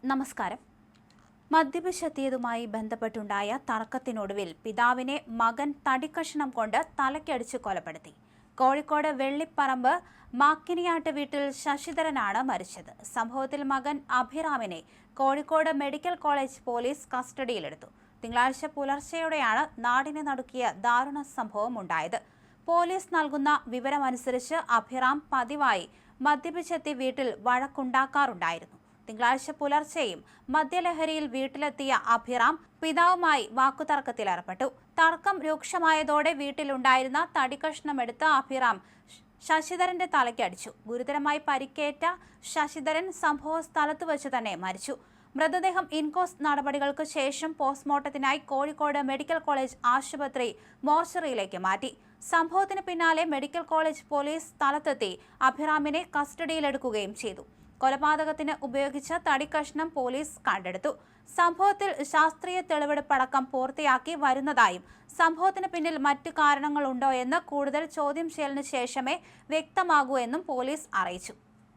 നമസ്കാരം. മദ്യപിച്ചെത്തിയതുമായി ബന്ധപ്പെട്ടുണ്ടായ തർക്കത്തിനൊടുവിൽ പിതാവിനെ മകൻ തടിക്കഷണം കൊണ്ട് തലയ്ക്കടിച്ച് കൊലപ്പെടുത്തി. കോഴിക്കോട് വെള്ളിപ്പറമ്പ് മാക്കിനിയാട്ട് വീട്ടിൽ ശശിധരനാണ് മരിച്ചത്. സംഭവത്തിൽ മകൻ അഭിറാമിനെ കോഴിക്കോട് മെഡിക്കൽ കോളേജ് പോലീസ് കസ്റ്റഡിയിലെടുത്തു. തിങ്കളാഴ്ച പുലർച്ചെയോടെയാണ് നാടിനെ നടുക്കിയ ദാരുണ സംഭവം ഉണ്ടായത്. പോലീസ് നൽകുന്ന വിവരമനുസരിച്ച് അഭിറാം പതിവായി മദ്യപിച്ചെത്തി വീട്ടിൽ വഴക്കുണ്ടാക്കാറുണ്ടായിരുന്നു. തിങ്കളാഴ്ച പുലർച്ചെയും മദ്യലഹരിയിൽ വീട്ടിലെത്തിയ അഭിറാം പിതാവുമായി വാക്കുതർക്കത്തിലേർപ്പെട്ടു. തർക്കം രൂക്ഷമായതോടെ വീട്ടിലുണ്ടായിരുന്ന തടിക്കഷ്ണമെടുത്ത് അഭിറാം ശശിധരന്റെ തലയ്ക്കടിച്ചു. ഗുരുതരമായി പരിക്കേറ്റ ശശിധരൻ സംഭവ സ്ഥലത്ത് വെച്ച് തന്നെ മരിച്ചു. മൃതദേഹം ഇൻക്വസ്റ്റ് നടപടികൾക്ക് ശേഷം പോസ്റ്റ്മോർട്ടത്തിനായി കോഴിക്കോട് മെഡിക്കൽ കോളേജ് ആശുപത്രി മോർച്ചറിയിലേക്ക് മാറ്റി. സംഭവത്തിന് പിന്നാലെ മെഡിക്കൽ കോളേജ് പോലീസ് സ്ഥലത്തെത്തി അഭിറാമിനെ കസ്റ്റഡിയിലെടുക്കുകയും ചെയ്തു. കൊലപാതകത്തിന് ഉപയോഗിച്ച തടിക്കഷ്ണം പോലീസ് കണ്ടെടുത്തു. സംഭവത്തിൽ ശാസ്ത്രീയ തെളിവെടുപ്പടക്കം പൂർത്തിയാക്കി വരുന്നതായും സംഭവത്തിന് പിന്നിൽ മറ്റു കാരണങ്ങളുണ്ടോ എന്ന് കൂടുതൽ ചോദ്യം ചെയ്യലിന് ശേഷമേ വ്യക്തമാകൂ എന്നും പോലീസ് അറിയിച്ചു.